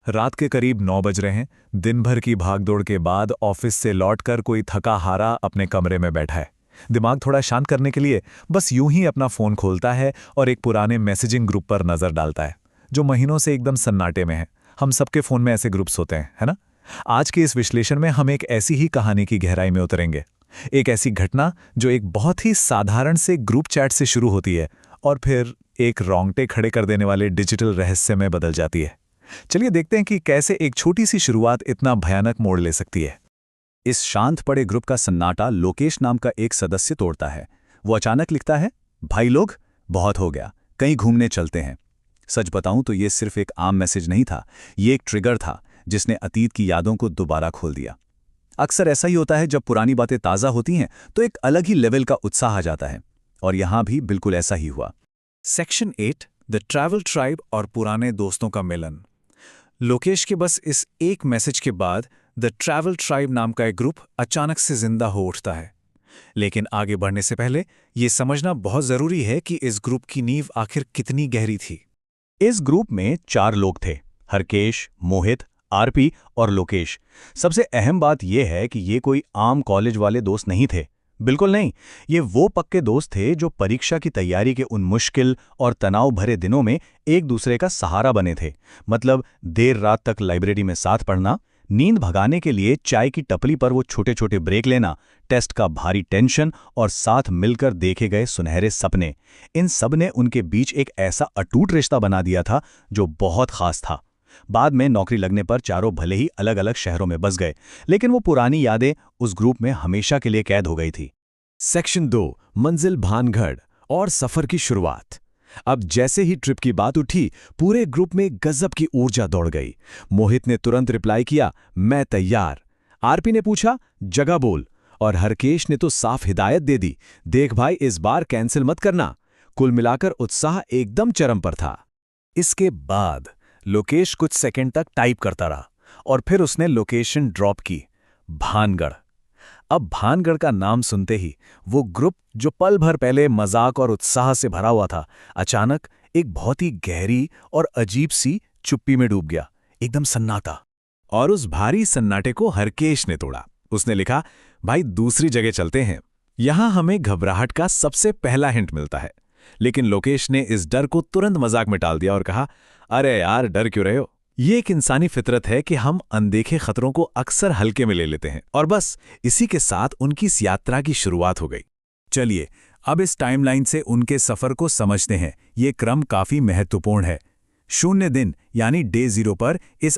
रात के करीब 9 बज रहे हैं। दिन भर की भागदौड़ के बाद ऑफिस से लौटकर कोई थका हारा अपने कमरे में बैठा है। दिमाग थोड़ा शांत करने के लिए बस यूं ही अपना फोन खोलता है और एक पुराने मैसेजिंग ग्रुप पर नजर डालता है, जो महीनों से एकदम सन्नाटे में है। हम सबके फोन में ऐसे ग्रुप्स होते हैं, है ना? आज के इस विश्लेषण में हम एक ऐसी ही कहानी की गहराई में उतरेंगे। एक ऐसी घटना जो एक बहुत ही साधारण से ग्रुप चैट से शुरू होती है और फिर एक रोंगटे खड़े कर देने वाले डिजिटल रहस्य में बदल जाती है। चलिए देखते हैं कि कैसे एक छोटी सी शुरुआत इतना भयानक मोड़ ले सकती है। इस शांत पड़े ग्रुप का सन्नाटा लोकेश नाम का एक सदस्य तोड़ता है। वो अचानक लिखता है, भाई लोग, बहुत हो गया, कहीं घूमने चलते हैं। सच बताऊं तो ये सिर्फ एक आम मैसेज नहीं था, ये एक ट्रिगर था जिसने अतीत की यादों को दोबारा खोल दिया। अक्सर ऐसा ही होता है, जब पुरानी बातें ताज़ा होती हैं तो एक अलग ही लेवल का उत्साह आ जाता है, और यहां भी बिल्कुल ऐसा ही हुआ। सेक्शन 8, द ट्रैवल ट्राइब और पुराने दोस्तों का मिलन। लोकेश के बस इस एक मैसेज के बाद द ट्रैवल ट्राइब नाम का एक ग्रुप अचानक से जिंदा हो उठता है। लेकिन आगे बढ़ने से पहले ये समझना बहुत जरूरी है कि इस ग्रुप की नींव आखिर कितनी गहरी थी। इस ग्रुप में 4 लोग थे, हरकेश, मोहित, आरपी और लोकेश। सबसे अहम बात यह है कि ये कोई आम कॉलेज वाले दोस्त नहीं थे, बिल्कुल नहीं। ये वो पक्के दोस्त थे जो परीक्षा की तैयारी के उन मुश्किल और तनाव भरे दिनों में एक दूसरे का सहारा बने थे। मतलब देर रात तक लाइब्रेरी में साथ पढ़ना, नींद भगाने के लिए चाय की टपली पर वो छोटे छोटे ब्रेक लेना, टेस्ट का भारी टेंशन और साथ मिलकर देखे गए सुनहरे सपने, इन सब ने उनके बीच एक ऐसा अटूट रिश्ता बना दिया था जो बहुत खास था। बाद में नौकरी लगने पर चारों भले ही अलग अलग शहरों में बस गए, लेकिन वो पुरानी यादें उस ग्रुप में हमेशा के लिए कैद हो गई थी। सेक्शन 2, मंजिल भानगढ़ और सफर की शुरुआत। अब जैसे ही ट्रिप की बात उठी, पूरे ग्रुप में गजब की ऊर्जा दौड़ गई। मोहित ने तुरंत रिप्लाई किया, मैं तैयार। आरपी ने पूछा, जगह बोल। और हरकेश ने तो साफ हिदायत दे दी, देख भाई, इस बार कैंसिल मत करना। कुल मिलाकर उत्साह एकदम चरम पर था। इसके बाद लोकेश कुछ सेकंड तक टाइप करता रहा और फिर उसने लोकेशन ड्रॉप की, भानगढ़। अब भानगढ़ का नाम सुनते ही वो ग्रुप जो पल भर पहले मजाक और उत्साह से भरा हुआ था, अचानक एक बहुत ही गहरी और अजीब सी चुप्पी में डूब गया, एकदम सन्नाटा। और उस भारी सन्नाटे को हरकेश ने तोड़ा। उसने लिखा, भाई दूसरी जगह चलते हैं। यहां हमें घबराहट का सबसे पहला हिंट मिलता है। लेकिन लोकेश ने इस डर को तुरंत मजाक में टाल दिया और कहा, अरे यार, डर क्यों रहे हो? ये एक इंसानी फितरत है कि हम अनदेखे खतरों को अक्सर हल्के में ले लेते हैं। और बस इसी के साथ उनकी इस यात्रा की शुरुआत हो गई। चलिए अब इस टाइमलाइन से उनके सफर को समझते हैं। ये क्रम काफी महत्वपूर्ण है। 0 दिन यानी डे 0 पर इस